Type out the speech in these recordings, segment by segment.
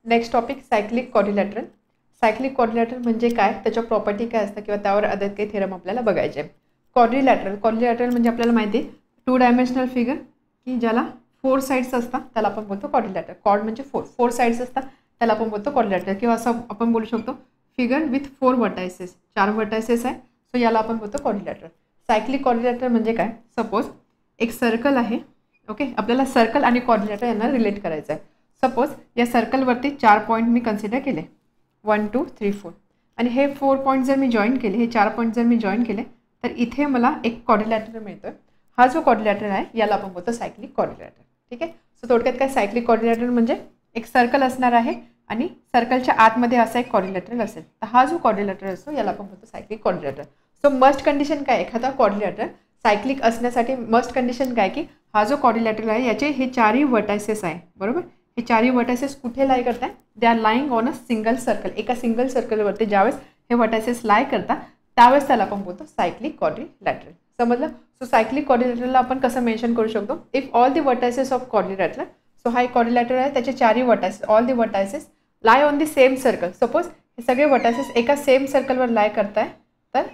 Next topic cyclic quadrilateral. Cyclic quadrilateral म्हणजे काय, त्याच्या प्रॉपर्टी काय असतं किंवा त्यावर अदर काही थेरम आपल्याला बघायचे. क्वाड्रिलॅटरल म्हणजे आपल्याला माहिती आहे 2 डायमेन्शनल फिगर की ज्याला 4 साइड्स असतात त्याला आपण बोलतो क्वाड्रिलॅटरल. क्वाड म्हणजे 4 साइड्स असतात त्याला आपण बोलतो क्वाड्रिलॅटरल. किंवा असं आपण बोलू शकतो फिगर विथ 4 वर्टायसेस, 4 वर्टायसेस आहे, सो याला आपण बोलतो क्वाड्रिलॅटरल. सायक्लिक क्वाड्रिलॅटरल म्हणजे काय, सपोज एक सर्कल आहे. ओके, आपल्याला सर्कल आणि क्वाड्रिलॅटरल यांना रिलेट करायचं आहे. सपोज या सर्कलवरती 4 पॉईंट मी कन्सिडर केले 1 2 3 4 आणि हे 4 पॉईंट जर मी जॉईन केले, हे 4 पॉईंट जर मी जॉईन केले तर इथे मला एक क्वाड्रिलॅटरल मिळतोय. हा जो क्वाड्रिलॅटरल आहे याला आपण बोलतो सायक्लिक क्वाड्रिलॅटरल. ठीक आहे, सो थोडक्यात काय सायक्लिक क्वाड्रिलॅटरल म्हणजे एक सर्कल असणार आहे आणि सर्कलच्या आतमध्ये असा एक क्वाड्रिलॅटरल असेल, तर हा जो क्वाड्रिलॅटरल असतो याला आपण बोलतो cyclic quadrilateral. So must condition काय, एखादा क्वाड्रिलॅटरल सायक्लिक असण्यासाठी मस्ट कंडिशन काय की हा जो क्वाड्रिलॅटरल आहे याचे हे 4ही वर्टायसेस आहे, बरोबर. हे 4ही वर्टायसेस कुठे लाय करताय, they are lying on a single circle. एका सिंगल सर्कलवरती ज्यावेळेस हे वर्टायसेस लाय करतात त्यावेळेस त्याला आपण बोलतो सायक्लिक क्वाड्रिलॅटरल. समजलं. सो सायक्लिक क्वाड्रिलॅटरलला आपण कसं मेन्शन करू शकतो, if all the vertices of quadrilateral, so हा एक क्वाड्रिलॅटरल आहे त्याचे 4ही vertices, all the vertices lie on the same circle. Suppose हे सगळे वर्टायसेस एका सेम सर्कलवर लाय करताय, तर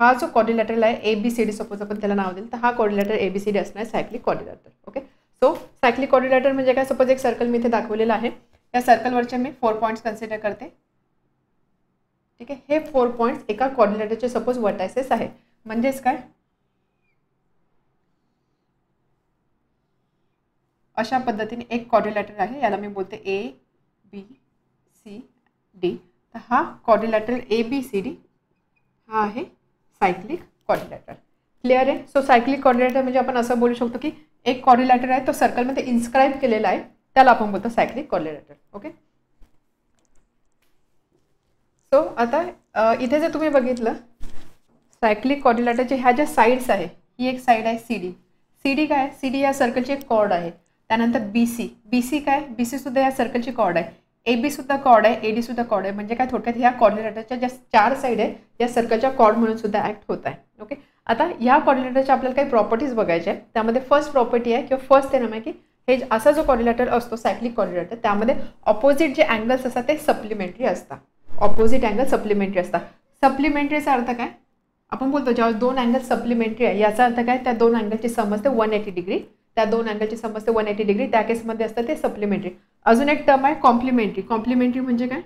हा जो क्वाड्रिलॅटरल आहे ABCD, सपोज आपण त्याला नाव दिलं तर हा क्वाड्रिलॅटरल ABCD असणार cyclic quadrilateral. Okay, so cyclic quadrilateral म्हणजे काय, सपोज एक सर्कल मी इथे दाखवलेला आहे, या सर्कलवरचे मी 4 पॉईंट्स कन्सिडर करते. ठीक आहे, हे 4 पॉईंट्स एका क्वाड्रिलॅटरचे सपोज वर्टायसेस आहे. म्हणजेच काय, अशा पद्धतीने एक क्वाड्रिलॅटरल आहे, याला मी बोलते ABCD. तर हा क्वाड्रिलॅटरल ABCD हा आहे सायक्लिक क्वाड्रिलॅटरल. क्लिअर आहे. सो सायक्लिक क्वाड्रिलॅटरल म्हणजे आपण असं बोलू शकतो की एक क्वाड्रिलॅटरल आहे तो सर्कलमध्ये इन्स्क्राईब केलेला आहे, त्याला आपण बोलतो सायक्लिक क्वाड्रिलॅटरल. ओके, सो आता इथे जर तुम्ही बघितलं सायक्लिक क्वाड्रिलॅटरचे ह्या ज्या साईड्स आहे, ही एक साईड आहे CD काय, CD या सर्कलची एक कॉर्ड आहे. त्यानंतर BC काय, BC सुद्धा या सर्कलची कॉर्ड आहे. AB सुद्धा कॉर्ड आहे, AD सुद्धा कॉर्ड आहे. म्हणजे काय, थोडक्यात ह्या क्वाड्रिलॅटरच्या ज्या 4 साईड आहे या सर्कलच्या कॉर्ड म्हणून सुद्धा ऍक्ट होत आहे. ओके, आता या क्वाड्रिलॅटरच्या आपल्याला काही प्रॉपर्टीज बघायच्या आहेत. त्यामध्ये फर्स्ट प्रॉपर्टी आहे किंवा फर्स्ट थेरम आहे की हे असा जो क्वाड्रिलॅटरल असतो सायक्लिक क्वाड्रिलॅटरल, त्यामध्ये ऑपोजिट जे अँगल्स असतात ते सप्लिमेंटरी असतात. ऑपोजिट अँगल सप्लिमेंटरी असतात. सप्लिमेंटरीचा अर्थ काय, आपण बोलतो जेव्हा 2 अँगल सप्लिमेंटरी आहे याचा अर्थ काय, त्या 2 अँगलची सम असते 180 डिग्री. त्या 2 अँगलची सम असते 180 डिग्री, त्या केसमध्ये असतं ते सप्लिमेंटरी. अजून एक टर्म आहे कॉम्प्लिमेंटरी. कॉम्प्लिमेंटरी म्हणजे काय,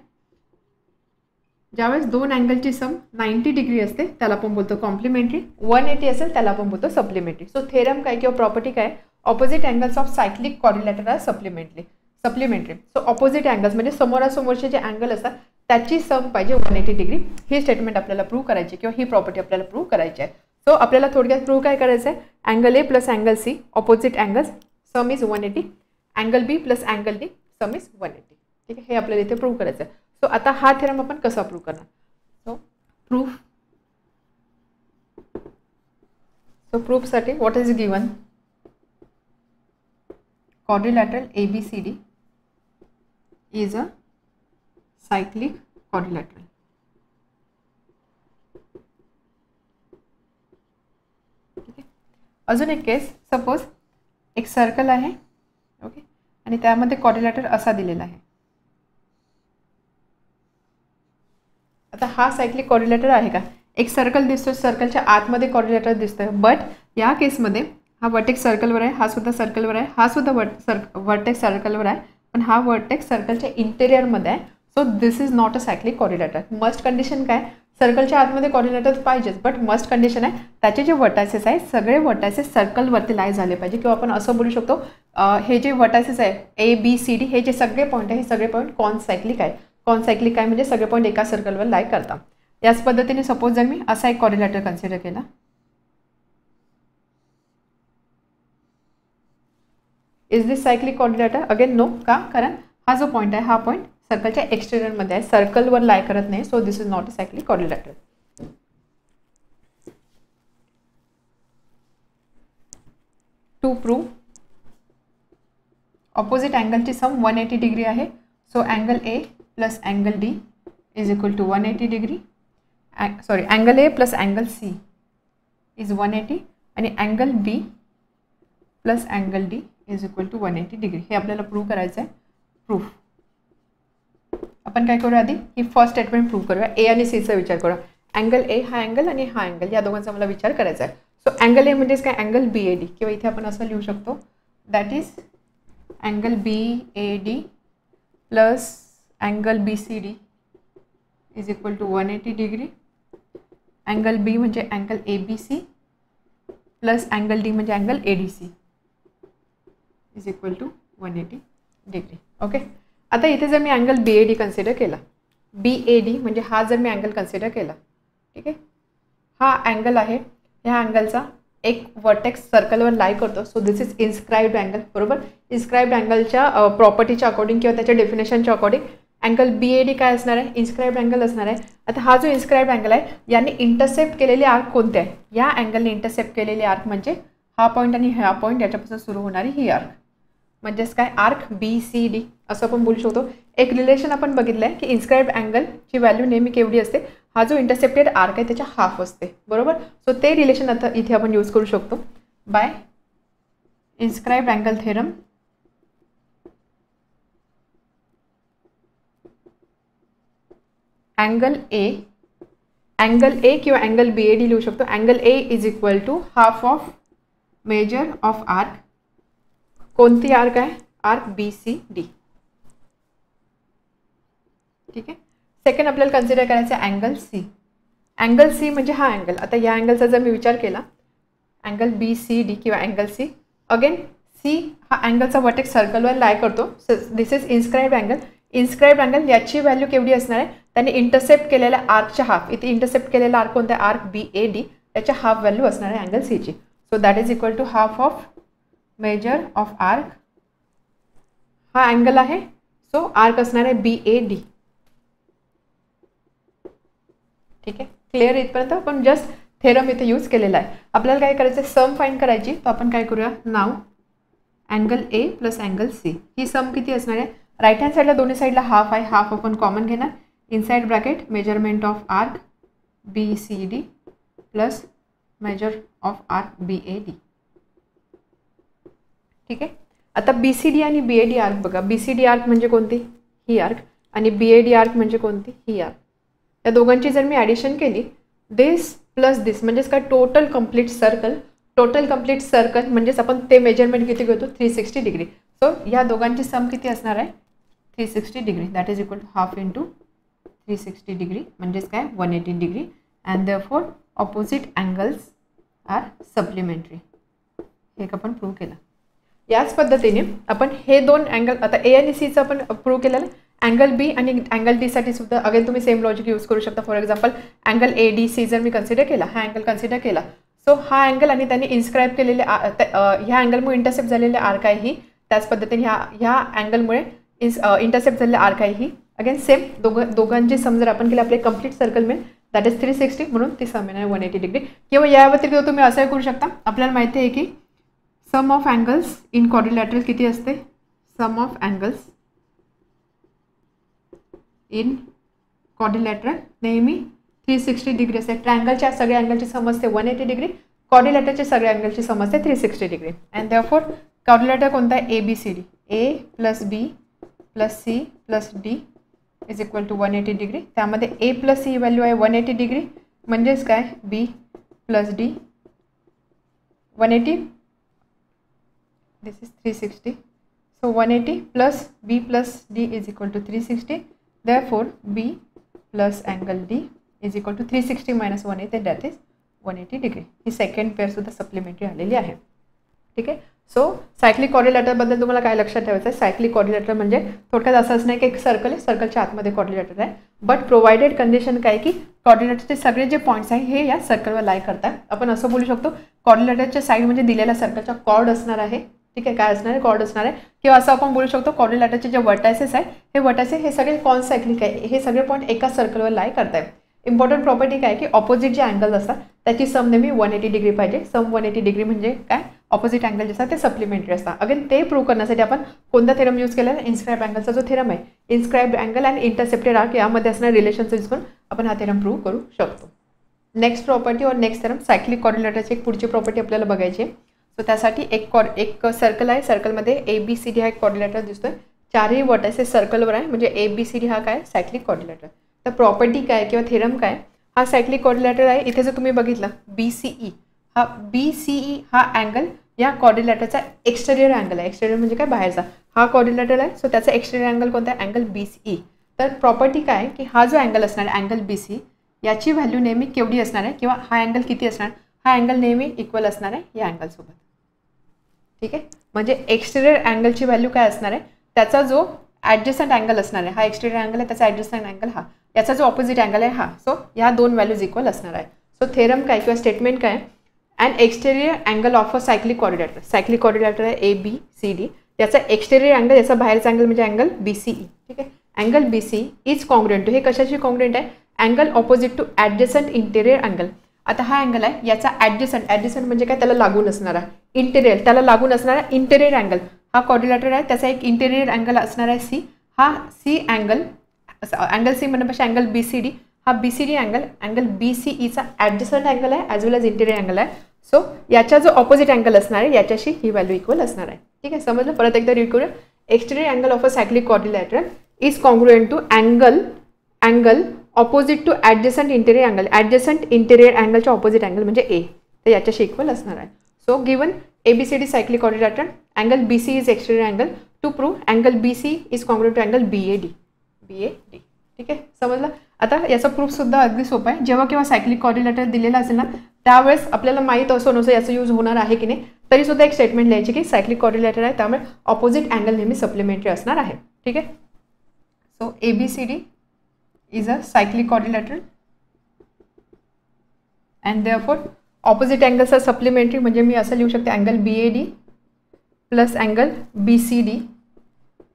ज्यावेळेस 2 अँगलची सम 90 डिग्री असते त्याला आपण बोलतो कॉम्प्लिमेंटरी, 180 असेल त्याला आपण बोलतो सप्लिमेंटरी. सो थेरम काय किंवा प्रॉपर्टी काय, opposite angles of cyclic quadrilateral are supplementary. So opposite angles म्हणजे समोरासमोरचे जे अँगल असतात त्याची सम पाहिजे 180 डिग्री. ही स्टेटमेंट आपल्याला प्रूव्ह करायची किंवा ही प्रॉपर्टी आपल्याला प्रूव्ह करायची आहे. सो आपल्याला थोडक्यात प्रूव्ह काय करायचं आहे, angle A plus angle C opposite angles some is 180, angle B plus angle D some is 180. ठीक आहे, हे आपल्याला इथे प्रूव्ह करायचं आहे. सो आता हा थेरम आपण कसा प्रूव्ह करणार, प्रूफसाठी what is given, quadrilateral ABCD is a cyclic quadrilateral. अजून एक केस, सपोज एक सर्कल आहे. ओके, आणि त्यामध्ये क्वाड्रिलॅटरल असा दिलेला आहे. आता हा सायक्लिक क्वाड्रिलॅटरल आहे का, एक सर्कल दिसतो, सर्कलच्या आतमध्ये क्वाड्रिलॅटरल दिसतोय. बट या केसमध्ये हा वर्टेक्स सर्कलवर आहे, हा सुद्धा सर्कलवर आहे, हा सुद्धा वर्टेक्स सर्कलवर आहे, पण हा वर्टेक्स सर्कलच्या इंटेरियरमध्ये आहे. So this is not a cyclic quadrilateral. Must condition काय, सर्कलच्या आतमध्ये क्वाड्रिलॅटरल पाहिजेच, बट मस्ट कंडिशन आहे त्याचे जे वर्टायसेस आहेत सगळे वर्टायसेस सर्कलवरती लाय झाले पाहिजे. किंवा आपण असं बोलू शकतो हे जे वर्टायसेस आहे ABCD हे जे सगळे पॉईंट आहे हे सगळे पॉईंट कॉन्सायक्लिक आहे. कॉन्सायक्लिक काय म्हणजे सगळे पॉईंट एका सर्कलवर लाय करतात. याच पद्धतीने सपोज जर मी असा एक क्वाड्रिलॅटरल कन्सिडर केला, is this cyclic quadrilateral, again no. का, कारण हा जो पॉईंट आहे हा पॉईंट सर्कलच्या एक्सटेरियरमध्ये आहे, सर्कलवर लाय करत नाही. So this is not a cyclic quadrilateral. To prove opposite अँगलची सम 180 डिग्री आहे. So angle A plus angle D is equal to 180 degree. Sorry, angle A plus angle C is 180 आणि angle B plus angle D is equal to 180 degree. हे आपल्याला prove करायचं आहे. Proof आपण काय करूया आधी ही फर्स्ट स्टेटमेंट प्रूव्ह करूया. ए आणि सीचा विचार करूया. अँगल ए हा अँगल आणि हा अँगल या दोघांचा मला विचार करायचा आहे. सो अँगल ए म्हणजेच काय अँगल BAD किंवा इथे आपण असं लिहू शकतो that is angle BAD plus angle BCD is equal to 180 degree. Angle B म्हणजे angle ABC plus angle D म्हणजे angle ADC is equal to 180 degree. Okay. आता इथे जर मी अँगल BAD कन्सिडर केला, BAD म्हणजे हा जर मी अँगल कन्सिडर केला, ठीक आहे, हा अँगल आहे, ह्या अँगलचा एक वर्टेक्स सर्कलवर लाई करतो. So this is inscribed angle. बरोबर. इन्स्क्राइब्ड अँगलच्या प्रॉपर्टीच्या अकॉर्डिंग किंवा त्याच्या डेफिनेशनच्या अकॉर्डिंग अँगल BAD काय असणार आहे, इन्स्क्राइब्ड अँगल असणार आहे. आता हा जो इन्स्क्राइब्ड अँगल आहे याने इंटरसेप्ट केलेले आर्क कोणते आहे, या अँगलने इंटरसेप्ट केलेले आर्क म्हणजे हा पॉईंट आणि हा पॉईंट याच्यापासून सुरू होणारी ही आर्क म्हणजेच काय आर्क BCD असं आपण बोलू शकतो. एक रिलेशन आपण बघितलं आहे की इन्स्क्राइब्ड अँगलची व्हॅल्यू नेहमी केवढी असते, हा जो इंटरसेप्टेड आर्क आहे त्याच्या हाफ असते. बरोबर. सो ते रिलेशन आता इथे आपण यूज करू शकतो by inscribed angle theorem. Angle A किंवा अँगल BAD लिहू शकतो. Angle A is equal to half of measure of arc. कोणती आर्क आहे, आर्क BCD. ठीक आहे. सेकंड आपल्याला कन्सिडर करायचं आहे अँगल C. अँगल C म्हणजे हा अँगल. आता या अँगलचा जर मी विचार केला अँगल BCD किंवा अँगल C, अगेन C हा अँगलचा वर्टेक्स सर्कलवर लाई करतो. This is inscribed angle. Inscribed angle याची व्हॅल्यू केवढी असणार आहे, त्याने इंटरसेप्ट केलेल्या आर्कच्या हाफ, इथे इंटरसेप्ट केलेला आर्क कोणता आहे, आर्क BAD, त्याच्या हाफ व्हॅल्यू असणार आहे अँगल Cची. So that is equal to half of measure of arc. हा अँगल आहे, सो आर्क असणार आहे BAD. ठीक आहे. क्लिअर इथपर्यंत आपण जस्ट थेरम इथे यूज केलेला आहे. आपल्याला काय करायचं आहे, सम फाइंड करायची. तर आपण काय करूया, नाव angle A plus angle C ही सम किती असणार आहे, राईट हँड साईडला दोन्ही साईडला हाफ आहे, हाफ आपण कॉमन घेणार. Inside bracket measurement of arc BCD plus major of arc BAD. ठीक आहे. आता BCD आणि BAD आर्क बघा. BCD आर्क म्हणजे कोणती, ही आर्क, आणि BAD आर्क म्हणजे कोणती, ही आर्क. या दोघांची जर मी ॲडिशन केली, दिस प्लस दिस म्हणजेच काय total complete circle. Total complete circle म्हणजेच आपण ते मेजरमेंट किती घेतो, 360 डिग्री. सो या दोघांची सम किती असणार आहे, 360 degree. That is equal to half into 360 degree म्हणजेच काय 180 degree. And therefore opposite angles are supplementary. हे आपण प्रूव्ह केलं. याच पद्धतीने आपण हे दोन अँगल आता ए आणि सीचं आपण प्रूव्ह केलेलं. अँगल बी आणि अँगल डी साठी सुद्धा अगेन तुम्ही सेम लॉजिक यूज करू शकता. फॉर एक्झाम्पल अँगल ADC जर मी कन्सिडर केला, हा अँगल कन्सिडर केला, सो हा अँगल आणि त्यांनी इन्स्क्राईब केलेले ह्या अँगलमुळे इंटरसेप्ट झालेले आर्क आहे ही, त्याच पद्धतीने ह्या अँगलमुळे इंटरसेप्ट झालेले आर्क आहे ही. अगेन सेम दोघांची सम जर आपण केली आपले कंप्लीट सर्कल मिळेल, दॅट इज 360, म्हणून ती सम आहे 180 डिग्री. किंवा या व्यतिरिक्त तुम्ही असंही करू शकता. आपल्याला माहिती आहे की सम ऑफ अँगल्स इन क्वाड्रिलॅटरल किती असते, सम ऑफ अँगल्स इन क्वाड्रिलॅटरल नेहमी 360 डिग्री असते. ट्रायंगलच्या सगळ्या अँगलची सम असते 180 डिग्री, क्वाड्रिलॅटरच्या सगळ्या अँगलची सम असते 360 डिग्री. अँड देअरफॉर क्वाड्रिलॅटर कोणता आहे, ABCD, A plus B plus C plus D is equal to 180 degree. त्यामध्ये A प्लस C व्हॅल्यू आहे 180 डिग्री, म्हणजेच काय B plus D 180, this is 360. So 180 plus B plus D is equal to 360. Therefore B plus angle D is equal to 360 minus 180, that is 180 degree. He second pair सुद्धा supplementary आलेली आहे. ठीक आहे. So cyclic क्वाड्रिलॅटरबद्दल तुम्हाला काय लक्षात ठेवायचं आहे, सायक्लिक क्वाड्रिलॅटर म्हणजे थोडक्यात असंच नाही की एक सर्कल आहे, सर्कलच्या आतमध्ये क्वाड्रिलॅटर आहे, बट प्रोव्हाइडेड कंडिशन काय की क्वाड्रिलॅटरचे सगळे जे पॉईंट्स आहे हे या सर्कलवर लाई करतात. आपण असं बोलू शकतो क्वाड्रिलॅटरच्या साईड म्हणजे दिलेल्या सर्कलच्या कॉर्ड असणार आहे. ठीक आहे. काय असणार आहे, कॉर्ड असणार आहे. किंवा असं आपण बोलू शकतो क्वाड्रिलॅटरचे जे वर्टायसेस आहे हे वर्टायसेस हे सगळे कॉन्सायक्लिक आहे, हे सगळे पॉईंट एका सर्कलवर लाई करताय. इम्पॉर्टंट प्रॉपर्टी काय की ऑपोजिट जे अँगल असतात त्याची सम नेहमी 180 डिग्री पाहिजे. सम 180 डिग्री म्हणजे काय, ऑपोजिट अँगल जे असतात ते सप्लिमेंटरी असतात. अगेन ते प्रूव्ह करण्यासाठी आपण कोणता थेरम यूज केला, इन्स्क्राइब्ड अँगलचा जो थेरम आहे, इन्स्क्राइब्ड अँगल आणि इंटरसेप्टेड आर्क यामध्ये असणारे रिलेशन्स यूज करून आपण हा थेरम प्रूव्ह करू शकतो. नेक्स्ट प्रॉपर्टी और नेक्स्ट थेरम, सायक्लिक क्वाड्रिलॅटरची एक पुढची प्रॉपर्टी आपल्याला बघायची आहे. सो त्यासाठी एक सर्कल आहे, सर्कलमध्ये ABCD हा एक क्वाड्रिलॅटर दिसतोय. चारही वर्टायसेस सर्कलवर आहे, म्हणजे ABCD हा काय सायक्लिक क्वाड्रिलॅटरल. तर प्रॉपर्टी काय किंवा थेरम काय, हा सायक्लिक क्वाड्रिलॅटरल आहे. इथे जर तुम्ही बघितलं BCE हा अँगल या क्वाड्रिलॅटरचा एक्सटेरियर अँगल आहे. एक्सटेरियर म्हणजे काय, बाहेरचा. हा क्वाड्रिलॅटरल आहे, सो त्याचा एक्सटेरियर अँगल कोणता आहे, अँगल BCE. तर प्रॉपर्टी काय आहे की हा जो अँगल असणार आहे अँगल BC, याची व्हॅल्यू नेहमी केवढी असणार आहे किंवा हा अँगल किती असणार, हा अँगल नेहमी इक्वल असणार आहे या अँगलसोबत. ठीक आहे, म्हणजे एक्सटेरियर अँगलची व्हॅल्यू काय असणार आहे, त्याचा जो ॲडजस्टंट अँगल असणार आहे, हा एक्सटेरियर अँगल आहे, त्याचा ॲडजस्टंट अँगल हा, याचा जो ऑपोजिट अँगल आहे हा. सो या दोन व्हॅल्यूज इक्वल असणार आहे. सो थेरम काय किंवा स्टेटमेंट काय, and exterior angle of a cyclic quadrilateral. Cyclic quadrilateral आहे ABCD, याचा एक्सटेरियर अँगल, याचा बाहेरचा अँगल म्हणजे अँगल BCE. ठीक आहे, angle BC is congruent to, हे कशाशी कॉन्ग्रुएंट आहे, angle opposite to adjacent interior angle. आता हा अँगल आहे, याचा ॲडजस्टंट म्हणजे काय, त्याला लागून असणारा इंटेरियर, त्याला लागून असणारा इंटेरियर अँगल. हा क्वाड्रिलॅटर आहे, त्याचा एक इंटेरियर अँगल असणार आहे C. हा C अँगल C म्हणण्यापेक्षा अँगल BCD, हा BCD अँगल BCEचा ॲडजस्टंट अँगल आहे ॲज वेल एज इंटेरियर अँगल आहे. सो याचा जो ऑपोजिट अँगल असणार आहे याच्याशी ही व्हॅल्यू इक्वल असणार आहे. ठीक आहे, समजलं. परत एकदा रीड करूया. Exterior angle of a cyclic quadrilateral is congruent to angle opposite to adjacent interior angle. Adjacent interior अँगलच्या ऑपोजिट अँगल म्हणजे A, तर याच्याशी इक्वल असणार आहे. So given ABCD cyclic quadrilateral, angle BC is exterior angle. To prove angle BC is congruent to angle BAD. ठीक आहे, समजलं. आता याचा प्रूफसुद्धा अगदी सोपा आहे. जेव्हा केव्हा सायक्लिक क्वाड्रिलॅटर दिलेला असेल ना, त्यावेळेस आपल्याला माहीत असो नसो याचा यूज होणार आहे की नाही, तरीसुद्धा एक स्टेटमेंट लिहायची की सायक्लिक क्वाड्रिलॅटर आहे, त्यामुळे ऑपोजिट अँगल नेहमी सप्लिमेंटरी असणार आहे. ठीक आहे, so ABCD is a cyclic quadrilateral and therefore opposite angles are supplementary. म्हणजे मी असं लिहू शकते angle BAD plus angle BCD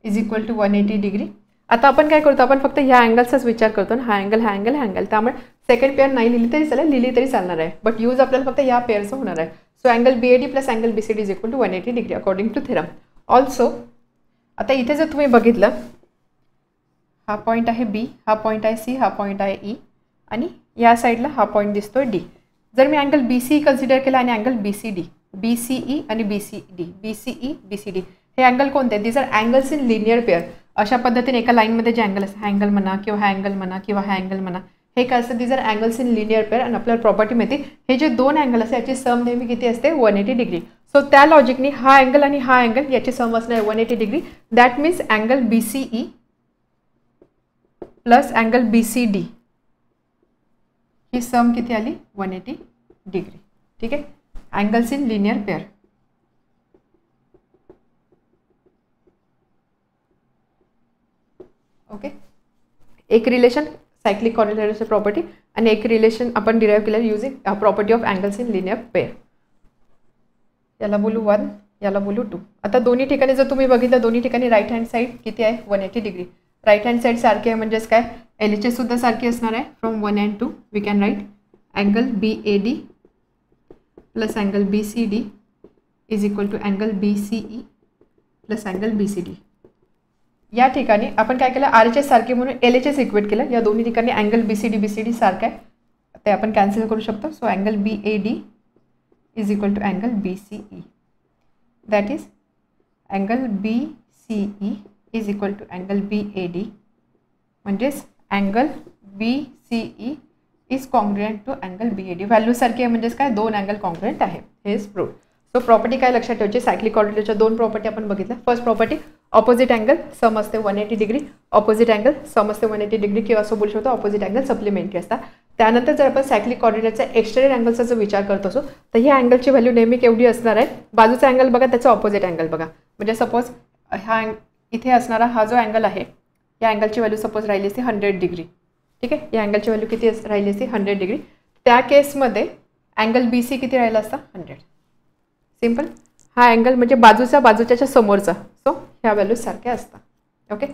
is equal to 180 degree. आता आपण काय करतो, आपण फक्त ह्या अँगलचाच विचार करतो ना, हा अँगल, त्यामुळे सेकंड पेअर नाही लिहिली तरी चालेल, लिहिली तरी चालणार आहे, बट यूज आपल्याला फक्त या पेअरचं होणार आहे. So angle BAD plus angle BCD is equal to 180 degree according to theorem. Also आता इथे जर तुम्ही बघितलं, हा पॉईंट आहे B, हा पॉईंट आहे C, हा पॉईंट आहे E, आणि या साईडला हा पॉईंट दिसतोय D. जर मी अँगल BCE कन्सिडर केला आणि अँगल BCE आणि BCD हे अँगल कोणते, this are angles in linear pair. अशा पद्धतीने एका लाईनमध्ये जे अँगल असतात, हा अँगल म्हणा किंवा हा अँगल म्हणा किंवा हा अँगल म्हणा, हे काय असतं, this are angles in linear pair. आणि आपल्याला प्रॉपर्टी माहिती, हे जे दोन अँगल असते याची सम नेहमी किती असते, 180 डिग्री. सो त्या लॉजिकनी हा अँगल आणि हा अँगल याची सम असणार आहे 180 degree. That means angle BCE plus angle BCD he sum किती आली, 180 डिग्री. ठीक आहे, angles in linear pair. Okay, एक रिलेशन सायक्लिक क्वाड्रिलॅटरची प्रॉपर्टी आणि एक रिलेशन आपण डिराईव्ह केलं using property of angles in linear pair. याला बोलू 1, याला बोलू 2. आता दोन्ही ठिकाणी जर तुम्ही बघितलं, दोन्ही ठिकाणी राईट हँड साईड किती आहे, 180 डिग्री. राईट हँड साईड सारखी आहे म्हणजेच काय, LHS सुद्धा सारखी असणार आहे. From 1 and 2 we can write angle BAD plus angle BCD is equal to angle BCE plus angle BCD. या ठिकाणी आपण काय केलं, RHS सारखे म्हणून LHS इक्वेट केलं. या दोन्ही ठिकाणी अँगल BCD सारखं आहे, ते आपण कॅन्सल करू शकतो. So angle BAD is equal to angle BCE. That is angle BCE is equal to angle BAD, म्हणजेच angle BCE is congruent to angle BAD. Value सारखी आहे म्हणजेच काय, दोन अँगल कॉन्ग्रुएंट आहे. हे इज प्रूव्ह. सो प्रॉपर्टी काय लक्षात ठेवायची, सायक्लिक क्वाड्रिलॅटरच्या दोन प्रॉपर्टी आपण बघितल्या. फर्स्ट प्रॉपर्टी, ऑपोजिट अँगल सम असते 180 डिग्री, ऑपोजिट अँगल सम असते 180 डिग्री, किंवा असं बोलू शकतो ऑपोजिट अँगल सप्लिमेंटरी असतात. त्यानंतर जर आपण सायक्लिक क्वाड्रिलॅटरचा एक्सटेरियर अँगलचा जर विचार करत असो, तर ह्या अँगलची व्हॅल्यू नेहमी केवढी असणार आहे, बाजूचा अँगल बघा, त्याचा ऑपोजिट अँगल बघा. म्हणजे सपोज हा इथे असणारा हा जो अँगल आहे, या अँगलची व्हॅल्यू सपोज राहिली असते 100 डिग्री. ठीक आहे, या अँगलची व्हॅल्यू किती राहिली असते, 100 डिग्री. त्या केसमध्ये अँगल BC किती राहिला असता, 100. सिम्पल. हा अँगल म्हणजे बाजूच्याच्या समोरचा. सो ह्या व्हॅल्यूज सारख्या असतात. Okay,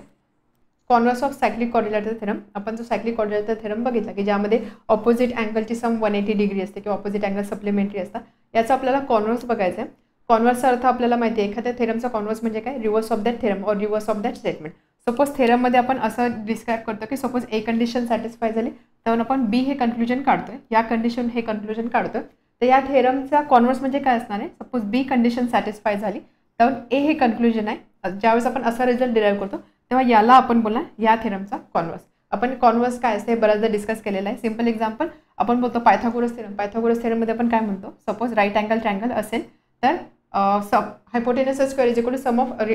converse of cyclic quadrilateral theorem. आपण जो सायक्लिक क्वाड्रिलॅटर थेरम बघितला की ज्यामध्ये ऑपोजिट अँगलची सम 180 डिग्री असते किंवा ऑपोजिट अँगल सप्लिमेंटरी असतात, याचा आपल्याला कॉन्व्हर्स बघायचा आहे. कॉन्व्हर्सचा अर्थ आपल्याला माहिती आहे, एखाद्या थेरमचा कॉन्व्हर्स म्हणजे काय, reverse of that theorem or reverse of that statement. Suppose थेरममध्ये आपण असं डिस्क्राईब करतो की सपोज A कंडिशन सॅटिस्फाय झाली तर आपण B हे कन्क्लुजन काढतोय, या कंडिशन हे कन्क्लुजन काढतोय. तर या थेरमचा कॉन्व्हर्स म्हणजे काय असणार आहे, सपोज B कंडिशन सॅटिस्फाय झाली तर A हे कन्क्लुजन आहे ज्यावेळेस आपण असा रिझल्ट डिराईव्ह करतो तेव्हा याला आपण बोलणार या थेरमचा कॉन्व्हर्स. आपण कॉन्व्हर्स काय असते हे बऱ्याचदा डिस्कस केलेलं आहे. सिम्पल एक्झाम्पल आपण बोलतो पायथागोरस थेरम. पायथागोरस थेरममध्ये आपण काय म्हणतो, सपोज राईट अँगल ट्रायंगल असेल तर hypotenuse square is equal to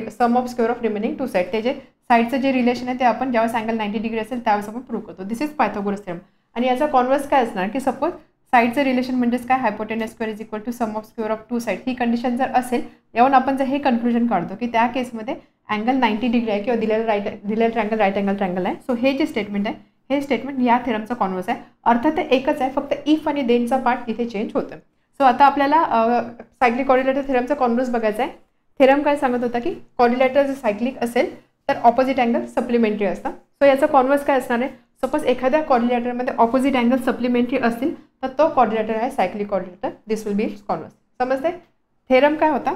sum of square of remaining two side. ते जे साईडचं जे रिलेशन आहे ते आपण ज्यावेळेस अँगल 90 डिग्री असेल त्यावेळेस आपण प्रूव्ह करतो. This is Pythagoras theorem. आणि याचा कॉन्व्हर्स काय असणार की सपोज साईडचं रिलेशन म्हणजेच काय, hypotenuse square is equal to sum of square of two side. ही कंडिशन जर असेल यावरून आपण जर हे कन्क्लुजन काढतो की त्या केसमध्ये अँगल 90 डिग्री आहे किंवा दिलेलं ट्रायंगल राईट अँगल ट्रायंगल आहे. सो हे जे स्टेटमेंट आहे हे स्टेटमेंट या थेरमचा कॉन्व्हर्स आहे. अर्थात ते एकच आहे, फक्त इफ आणि देनचा पार्ट इथे चेंज होतं. सो आता आपल्याला सायक्लिक क्वाड्रिलॅटर थेरमचा कॉन्व्हर्स बघायचा आहे. थेरम काय सांगत होता की क्वाड्रिलॅटर जर सायक्लिक असेल तर ऑपोजिट अँगल सप्लिमेंटरी असतं. सो याचा कॉन्व्हर्स काय असणार आहे, सपोज एखाद्या क्वाड्रिलॅटरमध्ये ऑपोजिट अँगल सप्लिमेंटरी असतील तर तो क्वाड्रिलॅटर आहे cyclic quadrilateral. This will be converse. समजते. थेरम काय होता,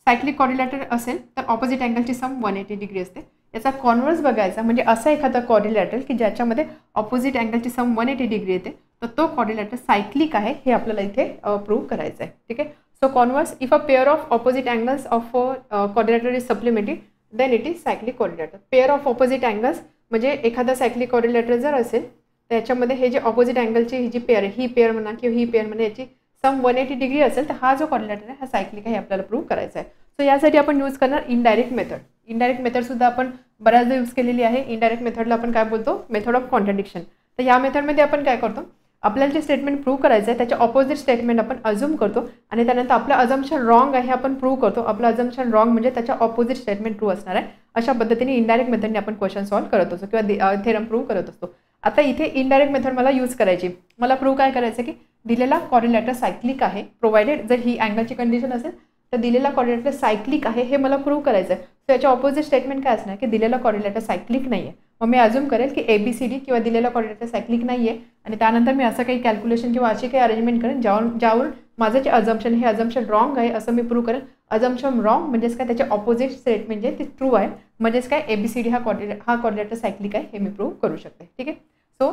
सायक्लिक क्वाड्रिलॅटर असेल तर ऑपोजिट अँगलची सम 180 डिग्री असते. याचा कॉन्व्हर्स बघायचा म्हणजे असा एखादा क्वाड्रिलॅटर की ज्याच्यामध्ये ऑपोजिट अँगलची सम 180 डिग्री येते तर तो क्वाड्रिलॅटर सायक्लिक आहे हे आपल्याला इथे प्रूव्ह करायचं आहे. ठीक आहे. So converse, if a pair of opposite angles of quadrilateral is supplementary then it is cyclic quadrilateral. Pair of opposite angles म्हणजे एखादा सायक्लिक क्वाड्रिलॅटर जर असेल त्याच्यामध्ये हे जे ऑपोजिट अँगलची ही जी पेअर आहे, ही पेअर म्हणा किंवा ही पेअर म्हणा, याची सम 180 डिग्री असेल तर हा जो क्वाड्रिलॅटर आहे हा सायक्लिक आहे हे आपल्याला प्रूव्ह करायचा आहे. सो यासाठी आपण यूज करणार इनडायरेक्ट मेथड. इनडायरेक्ट मेथडसुद्धा आपण बऱ्याचदा यूज केलेली आहे. इनडायरेक्ट मेथडला आपण काय बोलतो, मेथड ऑफ कॉन्ट्रडिक्शन. तर या मेथडमध्ये आपण काय करतो, आपल्याला जे स्टेटमेंट प्रूव्ह करायचं आहे त्याच्या ऑपोजिट स्टेटमेंट आपण अज्युम करतो आणि त्यानंतर आपलं अजम्पशन रॉंग आहे हे आपण प्रूव्ह करतो. आपलं अजम्पशन रॉंग म्हणजे त्याच्या ऑपोजिट स्टेटमेंट ट्रू असणार आहे. अशा पद्धतीने इनडायरेक्ट मेथडने आपण क्वेश्चन सॉल्व्ह करत असतो किंवा थेरम प्रूव्ह करत असतो. आता इथे इनडायरेक्ट मेथड मला यूज करायची. मला प्रूव्ह काय करायचं की दिलेला क्वाड्रिलॅटर सायक्लिक आहे, प्रोव्हाइडेड जर ही अँगलची कंडिशन असेल तर दिलेला क्वाड्रिलॅटर सायक्लिक आहे हे मला प्रूव्ह करायचं आहे. सो याच्या ऑपोजिट स्टेटमेंट काय असणार की दिलेला क्वाड्रिलॅटर सायक्लिक नाही आहे. मग मी अज्युम करेल की ABCD किंवा दिलेला क्वाड्रिलॅटर सायक्लिक नाही आहे आणि त्यानंतर मी असं काही कॅल्क्युलेशन किंवा अशी काही अरेंजमेंट करेन ज्यावरून माझं जे अजम्पशन हे अजम्पशन रॉंग आहे असं मी प्रूव्ह करेल. अजम्पशन रॉंग म्हणजेच काय, त्याचे ऑपोजिट स्टेटमेंट जे ते ट्रू आहे म्हणजेच काय ABCD हा क्वाड्रिलॅटर सायक्लिक आहे हे मी प्रूव्ह करू शकते. ठीक आहे. सो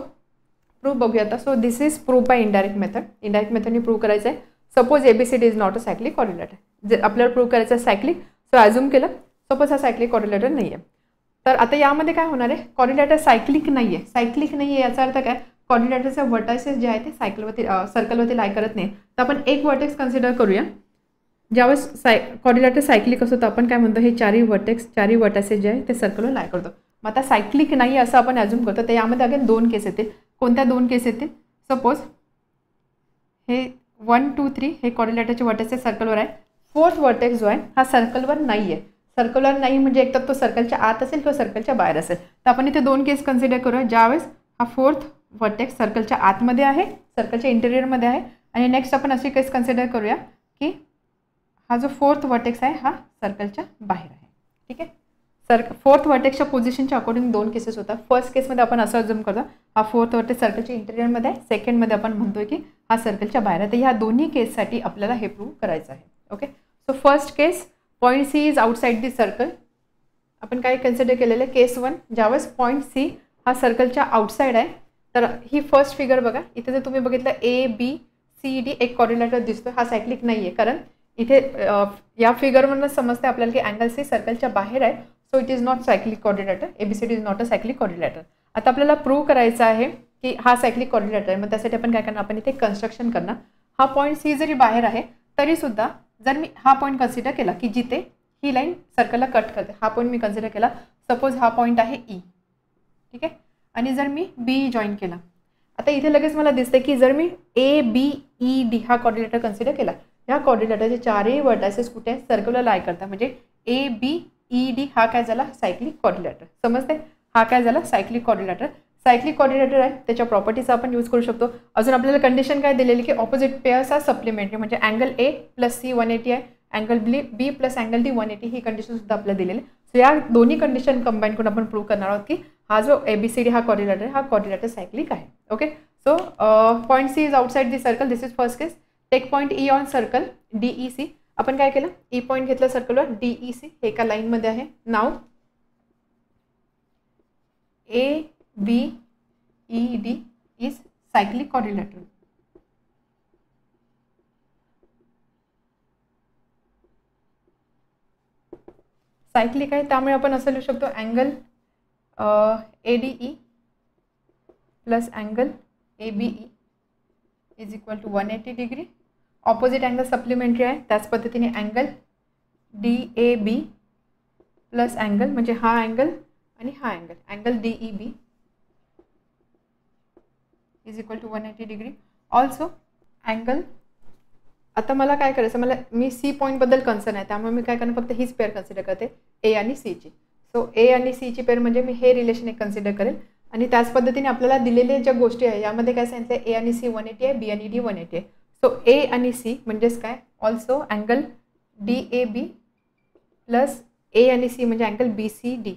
प्रूव्ह बघूया आता. So this is prove by indirect method. Indirect मेथडने प्रूव्ह करायचं आहे. Suppose ABCD is not a cyclic quadrilateral. जर आपल्याला प्रूव्ह करायचं आहे सायक्लिक, सो अज्युम केलं सपोज हा सायक्लिक क्वाड्रिलॅटर नाही आहे. तर आता यामध्ये काय होणार आहे, क्वाड्रिलॅटर सायक्लिक नाही आहे. सायक्लिक नाही आहे याचा अर्थ काय, क्वाड्रिलॅटरचे वर्टायसेस जे आहे ते सर्कलवरती लाय करत नाही. तर आपण एक वर्टेक्स कन्सिडर करूया. ज्यावेळेस क्वाड्रिलॅटर सायक्लिक असतो तर आपण काय म्हणतो, हे चारही वर्टायसेस जे आहे ते सर्कलवर लाय करतो. मग आता सायक्लिक नाही असं आपण अज्युम करतो. तर यामध्ये अगेन दोन केस येतील. कोणत्या दोन केस येतील, सपोज हे 1 2 3 हे क्वाड्रिलॅटरचे वर्टेक्स सर्कलवर आहे. फोर्थ वर्टेक्स जो आहे हा सर्कलवर नाही आहे. सर्कलवर नाही म्हणजे एक तर तो सर्कलच्या आत असेल किंवा सर्कलच्या बाहेर असेल. तर आपण इथे दोन केस कन्सिडर करूया. ज्यावेळेस हा फोर्थ वर्टेक्स सर्कलच्या आतमध्ये आहे, सर्कलच्या इंटेरियरमध्ये आहे आणि नेक्स्ट आपण अशी केस कन्सिडर करूया की हा जो फोर्थ वर्टेक्स आहे हा सर्कलच्या बाहेर आहे. ठीक आहे. फोर्थ वर्टेक्सच्या पोझिशनच्या अकॉर्डिंग दोन केसेस होतात. फर्स्ट केसमध्ये आपण असं अज्युम करतो हा फोर्थ वर्टेक्स सर्कलच्या इंटेरियरमध्ये आहे, सेकंडमध्ये आपण म्हणतोय की हा सर्कलच्या बाहेर आहे. तर ह्या दोन्ही केससाठी आपल्याला हे प्रूव्ह करायचं आहे. Okay. So first case, point C is outside the circle. आपण काय कन्सिडर केलेलं आहे, केस 1 ज्यावेळेस पॉईंट C हा सर्कलच्या आउटसाइड आहे. तर ही फर्स्ट फिगर बघा, इथे जर तुम्ही बघितलं ABCD एक क्वाड्रिलॅटर दिसतो, हा सायक्लिक नाही आहे कारण इथे या फिगरवरून समजते आपल्याला की अँगल C सर्कलच्या बाहेर आहे. So it is not cyclic quadrilateral. ABCD is not a cyclic quadrilateral. आता आपल्याला प्रूव्ह करायचं आहे की हा सायक्लिक क्वाड्रिलॅटर आहे. मग त्यासाठी आपण काय करणार, आपण इथे कन्स्ट्रक्शन करणार. हा पॉईंट C जरी बाहेर आहे तरीसुद्धा जर मी हा पॉईंट कन्सिडर केला की जिथे ही लाईन सर्कलला कट करते, हा पॉईंट मी कन्सिडर केला. सपोज हा पॉईंट आहे E. ठीक आहे. आणि जर मी B जॉईन केला, आता इथे लगेच मला दिसते की जर मी ABED हा क्वाड्रिलॅटर कन्सिडर केला, ह्या क्वाड्रिलॅटरचे चारही वर्टायसेस कुठे आहेत, सर्कलला लाय करतात. म्हणजे ABED हा काय झाला, सायक्लिक क्वाड्रिलॅटर. समजते. हा काय झाला, सायक्लिक क्वाड्रिलॅटर. सायक्लिक क्वाड्रिलॅटर आहे त्याच्या प्रॉपर्टीचा आपण यूज करू शकतो. अजून आपल्याला कंडिशन काय दिलेली की ऑपोजिट पेअर्स आर सप्लिमेंटरी. म्हणजे अँगल A प्लस C 180 आहे, angle B plus angle D 180 ही कंडिशन सुद्धा आपल्याला दिलेली. सो या दोन्ही कंडिशन कंबाईन करून आपण प्रूव्ह करणार आहोत की हा जो ABCD हा क्वाड्रिलॅटर सायक्लिक आहे. Okay. So point C is outside the circle. This is first case. Take point E on circle DEC. आपण काय केलं, E पॉईंट घेतला सर्कलवर, DEC हे एका लाईनमध्ये आहे. नाव ABED is cyclic quadrilateral. Cyclic आहे त्यामुळे आपण असं लिहू शकतो angle ADE plus angle ABE is equal to 180 degree. Opposite angle supplementary आहे त्याच पद्धतीने अँगल DAB प्लस अँगल म्हणजे हा अँगल आणि हा angle DEB is equal to 180 degree. Also angle, आता मला काय करायचं, मी सी पॉईंटबद्दल कन्सर्न आहे त्यामुळे मी काय करणार, फक्त हीच पेअर कन्सिडर करते ए आणि सीची. सो ए आणि सीची पेअर म्हणजे मी हे रिलेशन एक कन्सिडर करेल. आणि त्याच पद्धतीने आपल्याला दिलेले ज्या गोष्टी आहे यामध्ये काय सांगितलं, ए आणि सी 180 आहे, बी आणि डी 180 आहे. सो ए आणि सी म्हणजेच काय, also angle DAB plus A आणि सी म्हणजे angle BCD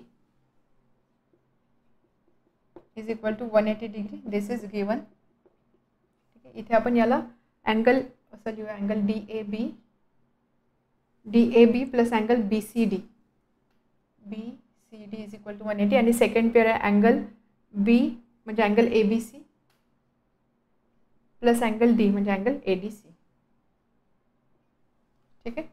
is equal to 180 degree. This is given. ठीक आहे, इथे आपण याला अँगल असं लिहूया, angle DAB plus angle BCD is equal to 180. आणि सेकंड पेअर आहे अँगल B म्हणजे angle ABC plus angle D म्हणजे अँगल ADC. ठीक आहे,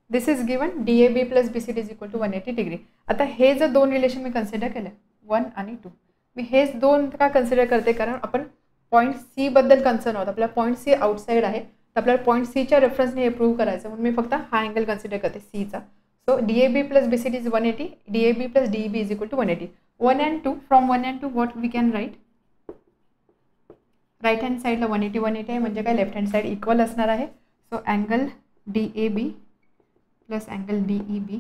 this is given DAB plus BCD is equal to 180 degree. आता हे जर दोन रिलेशन मी कन्सिडर केलं 1 आणि 2, मी हेच दोन का कन्सिडर करते, कारण आपण पॉईंट सी बद्दल कन्सर्न आहोत. आपल्याला पॉईंट सी आउटसाईड आहे तर आपल्याला पॉईंट सीच्या रेफरन्सने हे प्रूव्ह करायचं, म्हणून मी फक्त हा अँगल कन्सिडर करते सीचा. So DAB plus BCD is 180, DAB plus DEB is equal to 180. 1 and 2, from 1 and 2 what we can write, right hand साईडला 180 आहे म्हणजे काय, लेफ्ट हँड साईड इक्वल असणार आहे. So angle DAB plus angle DEB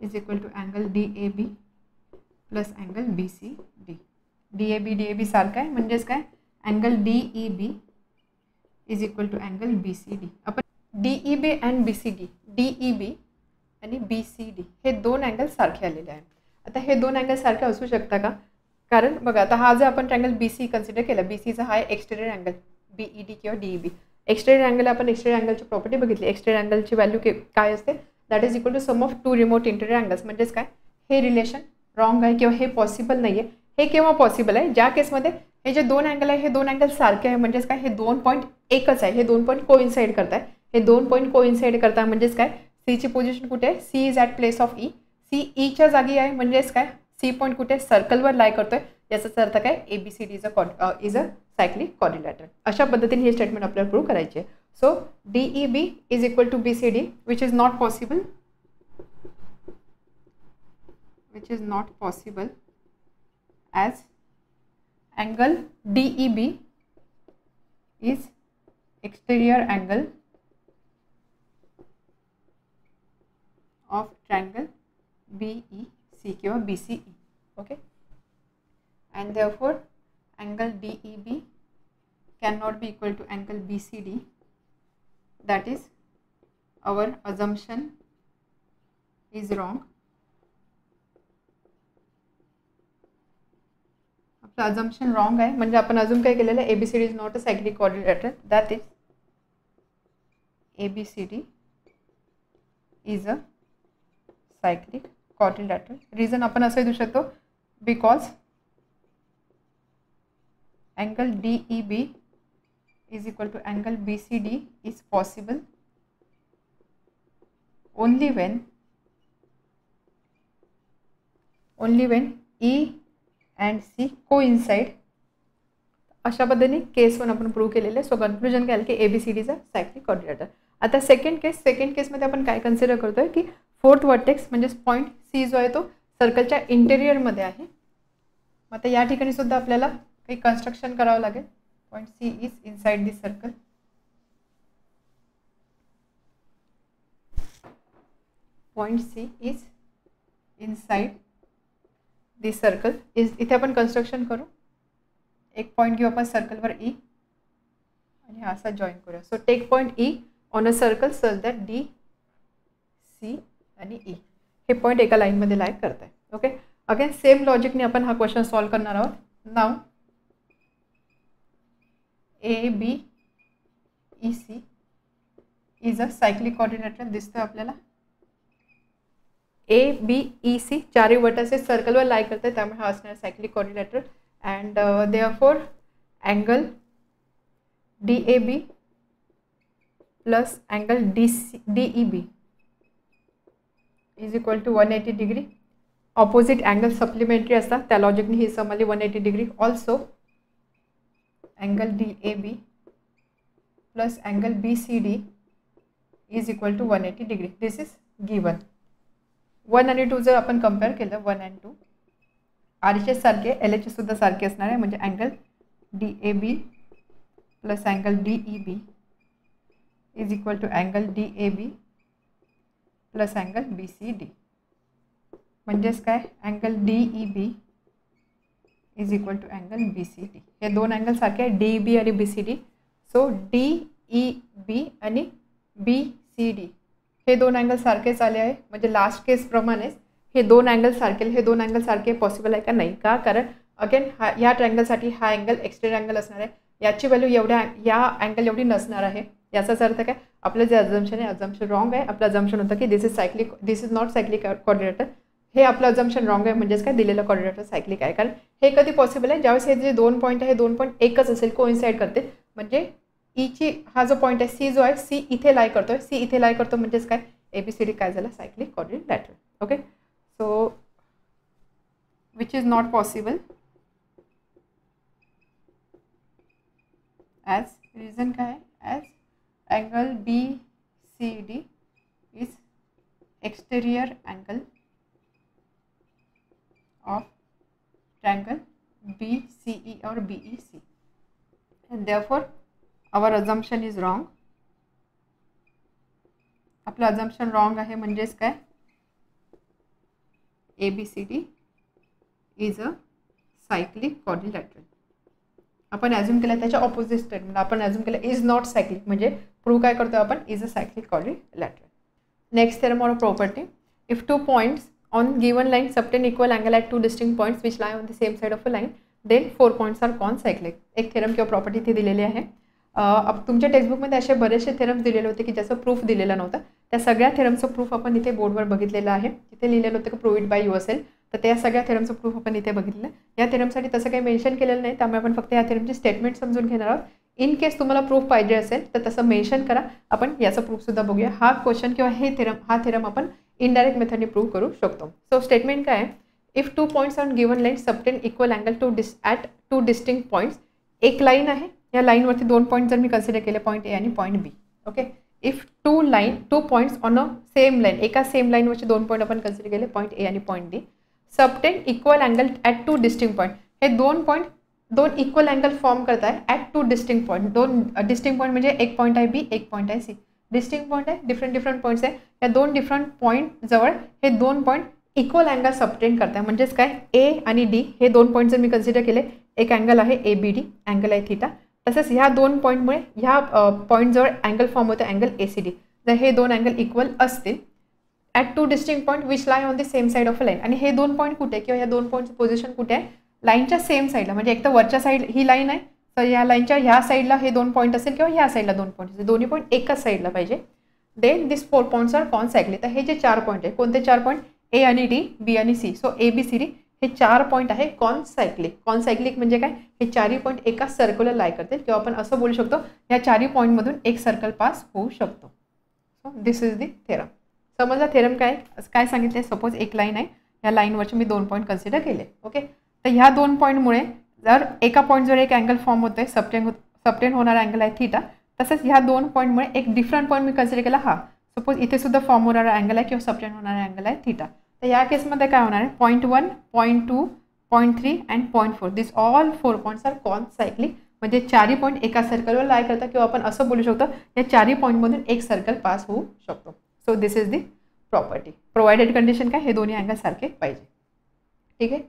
is equal to angle DAB plus angle BCD. DAB सारखं आहे म्हणजेच काय, angle DEB is equal to angle BCD. आपण DEB अँड BCD, DEB आणि BCD हे दोन अँगल सारखे आलेले आहेत. आता हे दोन अँगल सारखे असू शकता का, कारण बघा आता हा जर आपण ट्रँगल BC कन्सिडर केला, BCचा हा आहे एक्सटेरियर अँगल BED किंवा DEB. एक्सटेरियर अँगल, आपण एक्सटेरियर अँगलची प्रॉपर्टी बघितली, एक्सटेरियर अँगलची व्हॅल्यू काय असते, that is equal to sum of two remote interior angles. म्हणजेच काय, हे रिलेशन रॉंग आहे किंवा हे पॉसिबल नाही आहे. हे केव्हा पॉसिबल आहे, ज्या केसमध्ये हे जे दोन अँगल आहे हे दोन अँगल सारखे आहे. म्हणजेच काय, हे 2 पॉईंट एकच आहे, हे 2 पॉईंट कोइन्साइड करताय, हे 2 पॉईंट कोइन्साइड करताय. म्हणजेच काय, सीची पोझिशन कुठे आहे, C is at place of E, C ईच्या जागी आहे. म्हणजेच काय, सी पॉईंट कुठे सर्कलवर लाय करतोय, याचाच अर्थ काय, ABCD is a cyclic quadrilateral. अशा पद्धतीने हे स्टेटमेंट आपल्याला प्रूव्ह करायचे आहे. So DEB is equal to BCD which is not possible, as angle DEB is exterior angle of triangle BEC किंवा BCE. okay, and therefore angle DEB cannot be equal to angle BCD. That is, our assumption is wrong. आपलं assumption wrong आहे, म्हणजे आपण अजून काय केलेलं आहे, ABCD is not a cyclic quadrilateral, that is ABCD is a cyclic quadrilateral. Reason आपण असं देऊ शकतो, because angle DEB is equal to angle BCD is possible only when E and C coincide. अशा पद्धतीने केस 1 आपण प्रूव्ह केलेले. So conclusion काय की ABCD is a cyclic quadrilateral. आता सेकंड केसमध्ये आपण काय कन्सिडर करतोय की फोर्थ वर्टेक्स म्हणजे पॉईंट C जो आहे तो सर्कलच्या इंटेरियरमध्ये आहे. मग आता या ठिकाणी सुद्धा आपल्याला काही कन्स्ट्रक्शन करावं लागेल. Point C is inside this circle. Point C is inside this circle. इथे आपण कन्स्ट्रक्शन करू. एक पॉईंट घेऊ आपण सर्कलवर E आणि हा असा जॉईन करूया. So take point E on a circle such that D, C आणि E हे पॉईंट एका लाईनमध्ये लाय करताय. ओके, अगेन सेम लॉजिकने आपण हा क्वेश्चन सॉल्व करणार आहोत. नाव ABEC is a cyclic quadrilateral दिसतोय आपल्याला. ABEC चारही वर्टासेस सर्कलवर लाय करते, त्यामुळे हा असणार cyclic quadrilateral. And therefore angle DAB plus angle DEB is equal to 180 degree. Opposite angle supplementary असतात त्या लॉजिकने ही सम आली 180 degree. Also angle DAB plus angle BCD is equal to 180 degree. This is given. 1 आणि 2 जर आपण compare केलं 1 and 2 RHS सारखे LHS सुद्धा सारखे असणार आहे. म्हणजे angle DAB plus angle DEB is equal to angle DAB plus angle BCD. म्हणजेच काय angle DEB is equal to angle BCD. हे दोन अँगल सारखे आहे DEB आणि BCD. सो DEB आणि BCD हे दोन अँगल सारखेच आले आहे. म्हणजे लास्ट केसप्रमाणेच हे दोन अँगल सारखे पॉसिबल आहे का नाही. का कारण अगेन ह्या ट्रँगलसाठी हा अँगल एक्सटेंड अँगल असणार आहे. याची व्हॅल्यू या अँगल एवढी नसणार आहे. याचाच अर्थ काय आपलं जे अजम्पशन आहे अजम्पशन रॉंग आहे. आपलं अजम्पशन होतं की दिस इज नॉट सायक्लिक कोऑर्डिनेटर. हे आपलं अजम्पशन रॉंग आहे. म्हणजेच काय दिलेलं कोऑर्डिनेटर सायक्लिक आहे. कारण हे कधी पॉसिबल आहे ज्यावेळेस हे जे दोन पॉईंट आहे हे दोन पॉईंट एकच असेल कोइन्साइड करते. म्हणजे ईची हा जो पॉईंट आहे सी जो आहे सी इथे लाई करतोय सी इथे लाई करतो. म्हणजेच काय ABCD काय झालं cyclic coordinator. Okay. So which is not possible as reason काय as angle BCD is exterior angle of triangle BCE or BEC, and therefore our assumption is wrong. आपलं assumption wrong आहे. म्हणजेच काय ABCD is a cyclic quadrilateral. आपण assume केलं त्याच्या opposite statement आपण assume केलं इज नॉट सायक्लिक. म्हणजे प्रूव्ह काय करतो आपण is a cyclic quadrilateral. Next theorem or property. If two points on given line subtend equal angle at two distinct points which lie on the same side of a line then 4 points are concyclic. एक theorem किंवा property ती दिलेली आहे. तुमच्या टेक्स्टबुकमध्ये असे बरेचसे theorems दिलेले होते की ज्याचं प्रूफ दिलेलं नव्हतं. त्या सगळ्या थेरमचं प्रूफ आपण इथे बोर्डवर बघितलेलं आहे. तिथे लिहिलेलं होतं की प्रूव्ह इट बाय युअरसेल्फ. तर त्या सगळ्या थेरमचं प्रूफ आपण इथे बघितलं. या थेरमसाठी तसं काही मेन्शन केलेलं नाही. त्यामुळे आपण फक्त या थेरमची स्टेटमेंट समजून घेणार आहोत. इन केस तुम्हाला प्रूफ पाहिजे असेल तर तसं मेन्शन करा. आपण याचा प्रूफसुद्धा बघूया. हा क्वेश्चन किंवा हा थेरम आपण इनडायरेक्ट मेथडने प्रूव्ह करू शकतो. सो स्टेटमेंट काय आहे. If two points on given line subtend equal angle at two distinct points. एक लाईन आहे. या लाईनवरती दोन पॉईंट जर मी कन्सिडर केले पॉईंट A आणि point B. Okay. If two points on a same line एका सेम लाईनवरचे दोन पॉईंट आपण कन्सिडर केले पॉईंट A आणि point D. Subtend equal angle at two distinct point. हे दोन पॉईंट दोन इक्वल अँगल फॉर्म करत आहे ॲट टू डिस्टिंक्ट पॉईंट. दोन डिस्टिंक्ट पॉईंट म्हणजे एक पॉईंट आहे B एक पॉईंट आहे C. डिस्टिंक्ट पॉईंट आहे डिफरंट पॉईंट्स आहे. या दोन डिफरंट पॉईंट जवळ हे दोन पॉईंट इक्वल अँगल सबटेंड करत आहे. म्हणजेच काय A आणि D हे दोन पॉईंट जर मी कन्सिडर केले एक अँगल आहे ABD अँगल आहे थीटा. तसंच ह्या दोन पॉईंटमुळे ह्या पॉईंटजवळ अँगल फॉर्म होतं अँगल ACD. जर हे दोन अँगल इक्वल असतील at two distinct point which lie on the same side of a line. आणि हे दोन पॉईंट कुठे किंवा या दोन पॉईंटचं पोझिशन कुठे आहे लाईनच्या सेम साईडला. म्हणजे एक तर वरच्या साईड ही लाईन आहे तर या लाईनच्या ह्या साईडला हे दोन पॉईंट असेल किंवा ह्या साईडला दोन पॉईंट असेल. दोन्ही पॉईंट एकाच साईडला पाहिजे. Then this 4 points are concyclic. तर हे जे 4 पॉईंट आहे कोणते 4 पॉईंट A आणि D B आणि C. सो ABCD हे 4 पॉईंट आहे कॉन्सायक्लिक. कॉन्सायक्लिक म्हणजे काय हे चारही पॉईंट एका सर्कलला लाई करतील किंवा आपण असं बोलू शकतो या चारही पॉईंटमधून एक सर्कल पास होऊ शकतो. So this is the theorem. समजला थेरम काय सांगितले. सपोज एक लाईन आहे या लाईनवरचे मी दोन पॉईंट कन्सिडर केले. ओके. तर ह्या दोन पॉईंटमुळे जर एका पॉईंटवर एक अँगल फॉर्म होतोय सबटेंड होणारा अँगल आहे थीटा. तसंच ह्या दोन पॉईंटमुळे एक डिफरंट पॉईंट मी कन्सिडर केला हा. सपोज इथे सुद्धा फॉर्म होणारा अँगल आहे किंवा सबटेंड होणारा अँगल आहे थीटा. तर या केसमध्ये काय होणार आहे point 1 point 2 point 3 and point 4 this all 4 points are concyclic. म्हणजे चारही पॉईंट एका सर्कलवर लाई करतात किंवा आपण असं बोलू शकतो या चारही पॉईंटमधून एक सर्कल पास होऊ शकतो. So this is the property. Provided condition काय हे दोन्ही अँगल सारखे पाहिजे. ठीक आहे.